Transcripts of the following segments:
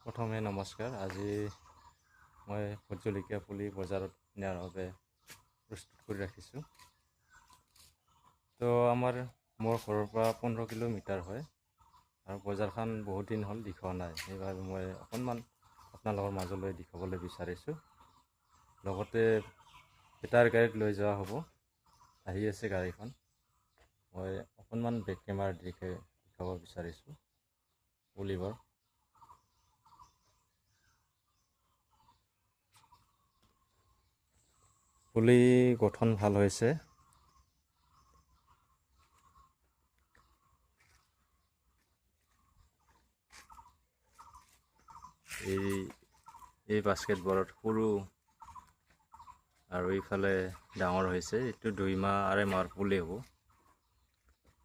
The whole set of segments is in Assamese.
প্ৰথমে নমস্কাৰ। আজি মই ভোট জলকীয়া পুলি বজাৰত নিয়াৰ বাবে প্ৰস্তুত কৰি ৰাখিছোঁ। তো মোৰ ঘৰৰ পৰা 15 কিলোমিটাৰ হয় আৰু বজাৰখন বহুত দিন হ'ল দেখুওৱা নাই, সেইবাবে মই অকণমান আপোনালোকৰ মাজলৈ দেখুৱাবলৈ বিচাৰিছোঁ। লগতে বেটাৰী গাড়ীত লৈ যোৱা হ'ব, আহি আছে গাড়ীখন। মই অকণমান বেক কেমেৰাৰ দিশে দেখুৱাব বিচাৰিছোঁ পুলিবোৰ। পুলি গঠন ভাল হৈছে। এই বাস্কেটবোৰত সৰু আৰু এইফালে ডাঙৰ হৈছে। এইটো 2 মাহ 2.5 মাহৰ পুলি হ'ব।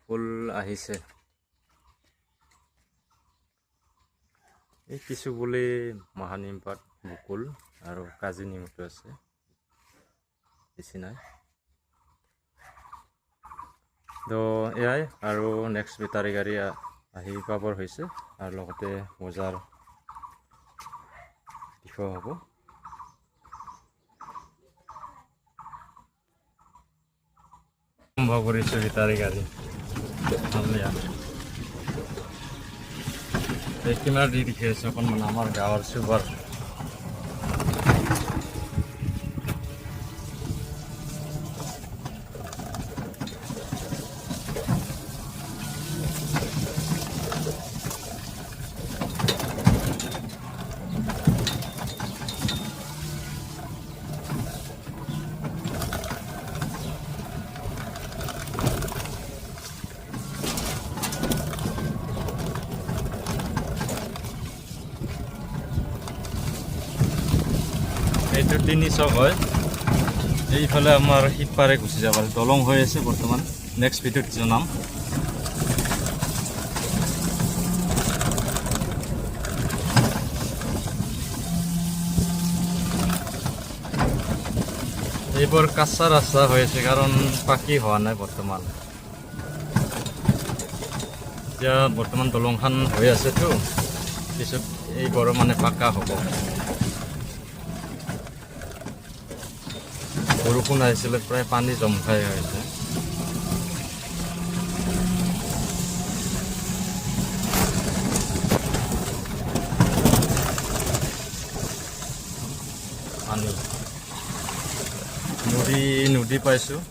ফুল আহিছে। এই কিছু পুলি মহানিম পাত, বকুল আৰু কাজি নিমটো আছে, বেছি নাই। তো এয়াই, আৰু নেক্সট বেটাৰী গাড়ী আহি পাবৰ হৈছে আৰু লগতে বজাৰ দেখুওৱা হ'ব। আৰম্ভ কৰিছোঁ বেটাৰী গাড়ী। কেমেৰা দি দেখি আছে অকণমান আমাৰ গাঁৱৰ চুবাৰ। এইটো 300 হয়। এইফালে আমাৰ সিপাৰে গুচি যাব, দলং হৈ আছে বৰ্তমান। নেক্সট ভিডিঅ'ত জনাম। এইবোৰ কাঁচা ৰাস্তা হৈ আছে, কাৰণ পাকি হোৱা নাই বৰ্তমান। এতিয়া বৰ্তমান দলংখন হৈ আছেতো, পিছত এইবোৰ মানে পাকা হ'ব। বৰষুণ আহিছিলে, প্ৰায় পানী জমকাই হৈছে। পানী নদী পাইছোঁ।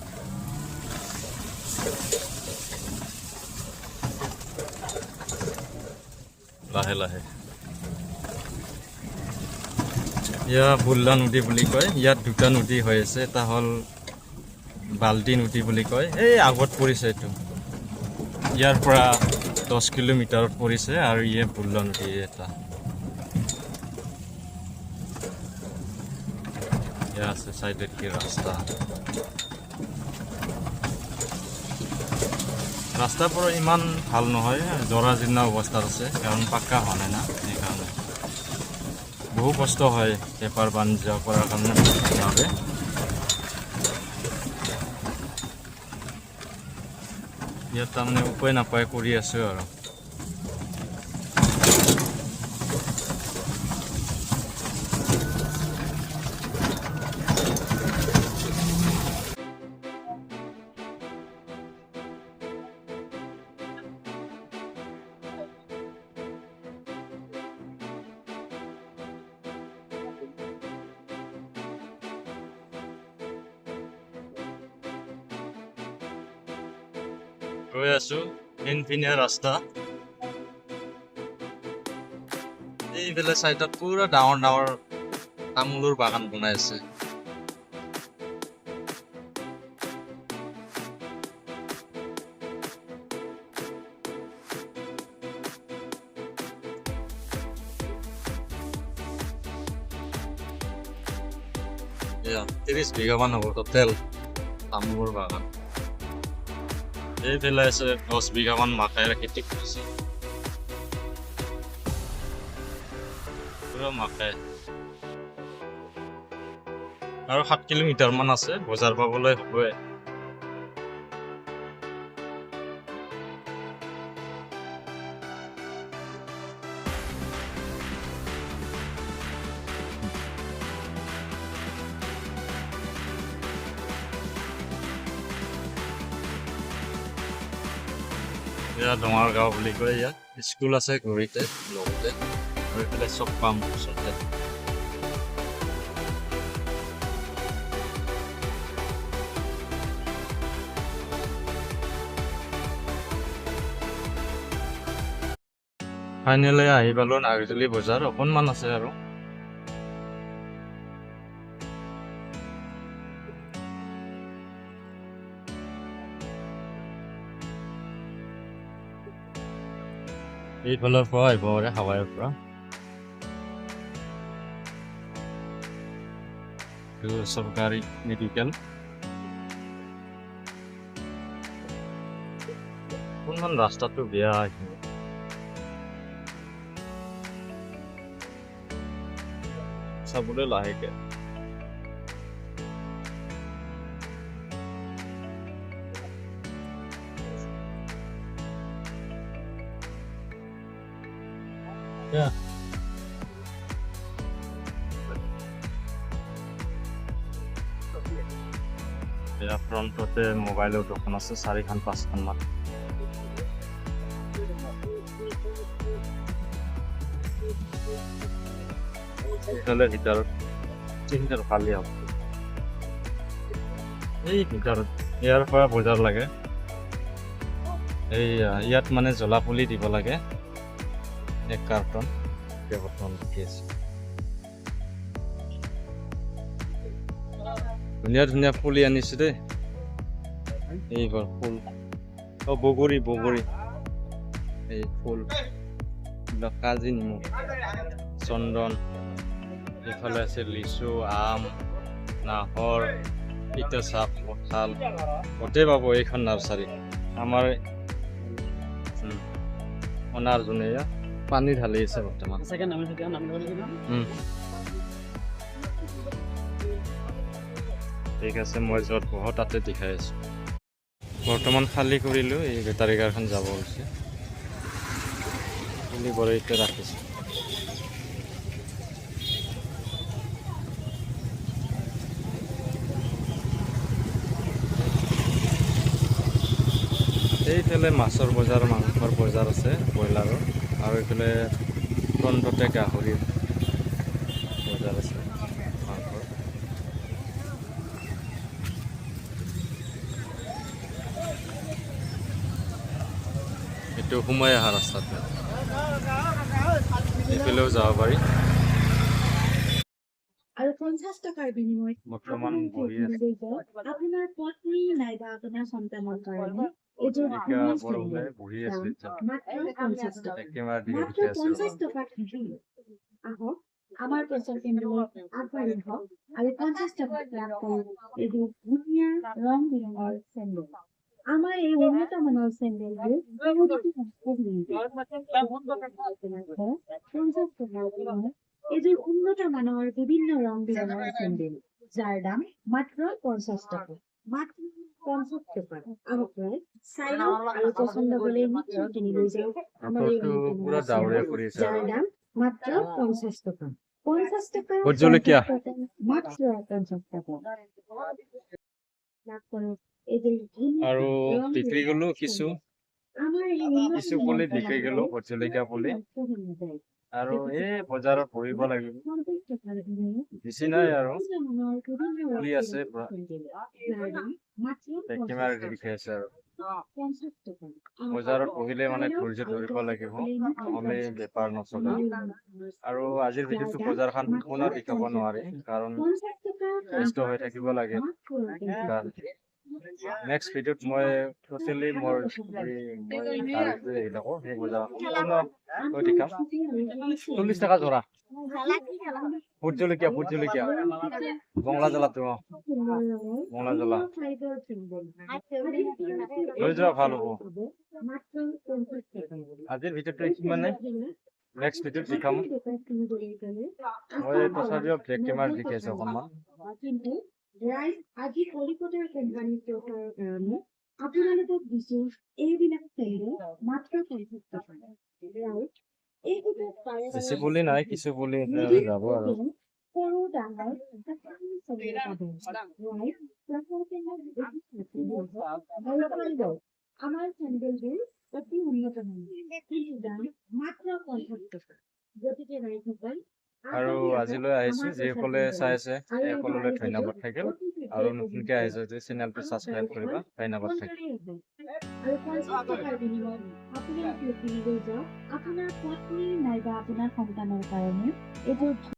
লাহে লাহে ইয়াত বুল্লা নদী বুলি কয়। ইয়াত দুটা নদী হৈ আছে, এটা হ'ল বাল্টি নদী বুলি কয়। এই আগত পৰিছে এইটো, ইয়াৰ পৰা 10 কিলোমিটাৰত পৰিছে, আৰু ইয়ে বুল্লা নদী এটা। ইয়াত আছে চাইডত কি ৰাস্তাবোৰ ইমান ভাল নহয়, জৰা জীৰ্ণ অৱস্থাত আছে, কাৰণ পাক্কা হোৱা নাই না। সেইকাৰণে বহু কষ্ট হয় বেপাৰ বাণিজ্য কৰাৰ কাৰণে। ইয়াত তাৰমানে উপায় নাপায় কৰি আছোঁ আৰু। গৈ আছোঁ ইনফিনিয়া ৰাস্তা। এইফালে চাইডত পুৰা ডাঙৰ ডাঙৰ তামোলৰ বাগান বনাই আছে। এয়া 30 বিঘামান হ'ব টোটেল তামোলৰ বাগান। এইফালে আছে 10 বিঘামান মাকাইৰ খেতি কৰিছে, পুৰা মাকাই। আৰু 7 কিলোমিটাৰ মান আছে, বজাৰ পাবলৈ হ'বই। এয়া ডঙাৰ গাঁও বুলি কয়। ইয়াত স্কুল আছে ঘড়ীতে লগতে, আৰু এইফালে চব কাম ওচৰতে। ফাইনেলি আহি পালো নাগজুলি বজাৰ, অকণমান আছে আৰু। এইফালৰ পৰা আহিব পাৰে হাৱাইৰ পৰা। এইটো চৰকাৰী মেডিকেল। অকণমান ৰাস্তাটো বেয়া এইখিনি। চাবলৈ লাহেকে। এয়া ফ্ৰণ্টতে মোবাইলৰ দোকান আছে 4-5খন মান। এইফালে ভিতৰত খালী হ'ব। এই ভিতৰত ইয়াৰ পৰা বজাৰ লাগে। এই ইয়াত মানে জ্বলা পুলি দিব লাগে 1 কাৰ্টন। বৰ্তমান দেখি আছো ধুনীয়া ধুনীয়া পুলি আনিছো দেই। এইবাৰ ফুল বগৰী এই ফুল কাজি নিমখ, চন্দন। এইফালে আছে লিচু, আম, নাহৰ, তিতাচাপ, কঁঠাল গোটেই পাব এইখন নাৰ্চাৰী। আমাৰ অনাৰ যোনে পানী ঢালি আছে বৰ্তমান। ঠিক আছে, মই য'ত বহো তাতে দেখাই আছো। বৰ্তমান খালী কৰিলোঁ, এই বেটাৰী কাৰখন যাব হৈছে। খালী কৰি এতিয়া ৰাখিছোঁ। এইফালে মাছৰ বজাৰ, মাংসৰ বজাৰ আছে ব্ৰইলাৰৰ, আৰু এইফালে ফ্ৰণ্টতে গাহৰিৰ বজাৰ আছে মাংসৰ। এইটো সোমাই অহা ৰাস্তাত, এইফালেও যাব পাৰি। আৰু 50 টকাৰ বিনিময়ত বৰ্তমান বহি আছে। আপোনাৰ পত্নী নাইবা আপোনাৰ সন্তানৰ কাৰণে এইটো বহি আছে মাত্ৰ 50 টকা। একেবাৰে মাত্ৰ 50 টকাত আহক আমাৰ পেছৰ কেন্দ্ৰলৈ আগবাঢ়ি হওক আৰু 50 টকাত লাভ কৰক এইটো ধুনীয়া ৰং বিৰঙৰ চেণ্ডেল। আমাৰ এই উন্নত মানৰ চেণ্ডেলবোৰ 50 টকাৰ এযোৰ উন্নত মানৰ বিভিন্ন ৰং বিৰঙৰ চেণ্ডেল, যাৰ দাম মাত্ৰ 50 টকা। মাত্ৰ 50 টকা। আহক চাই লওক আৰু পচন্দ হ'লে নিশ্চয় কিনি লৈ যাওক আমাৰ এই পুৰা ডাৱৰীয়া কৰি আছে। যাৰ দাম মাত্ৰ 50 টকা। 50 টকা ভোট জলকীয়া মাত্ৰ 50 টকা। লাভ কৰক এযোৰ ধুনীয়া আৰু ৰং বিক্ৰী বিৰঙৰ গলো কিছু আমাৰ এই উন্নত পুলি মানৰ বিক্ৰী গলো, ভোট জলকীয়া পুলি। আৰু এই বজাৰত বহিব লাগিব, বেছি নাই আৰু পুলি আছে পুৰা। একেবাৰে দেখাই আছে আৰু বজাৰত বহিলে মানে ধৈৰ্য ধৰিব লাগিব, নহ'লে বেপাৰ নচলে। আৰু আজিৰ ভিডিঅ'টো বজাৰখন পুনৰ দেখাব নোৱাৰি, কাৰণ ব্যস্ত হৈ থাকিব লাগে। নেক্সট ভিডিঅ'ত মই টোটেলি মোৰ গাড়ীটো হেৰি নকৰোঁ, সেই বজাৰখন কৈ দেখাম। 40 টকা জোৰা ভোট জলকীয়া, বঙলা জ্বলাটো। বঙলা জ্বলা লৈ যোৱা ভাল হ'ব। আজিৰ ভিডিঅ'টো মানে নেক্সট ভিডিঅ'ত দেখাম। মই তথাপিও ব্ৰেক কেমেৰা দেখি আছো অকণমান। আজি কলিকতাৰ কোম্পানীৰ প্ৰচাৰৰ কাৰণে আপোনালোকক দিছো এইবিলাক চেণ্ডেল মাত্ৰ 50 টকা। বেছি পুলি নাই, কিছু পুলি যাব আৰু। সৰু ডাঙৰ আমাৰ চেণ্ডেলবোৰ অতি উন্নত মানেৰ কিন্তু দাম মাত্ৰ 50 টকা। গতিকে ৰাইজসকল আৰু আজিলৈ আহিছোঁ যিসকলে চাই আছে সকলোলৈ ধন্যবাদ থাকিল আৰু নতুনকৈ আহিছে যদি চেনেলটো ছাবস্ক্ৰাইব কৰিবা ধন্যবাদ থাকিল আৰু 50 টকাৰ বিনিময়ত আপুনি কিনিব যাওক আপোনাৰ পত্নী নাইবা আপোনাৰ সন্তানৰ কাৰণে এযোৰ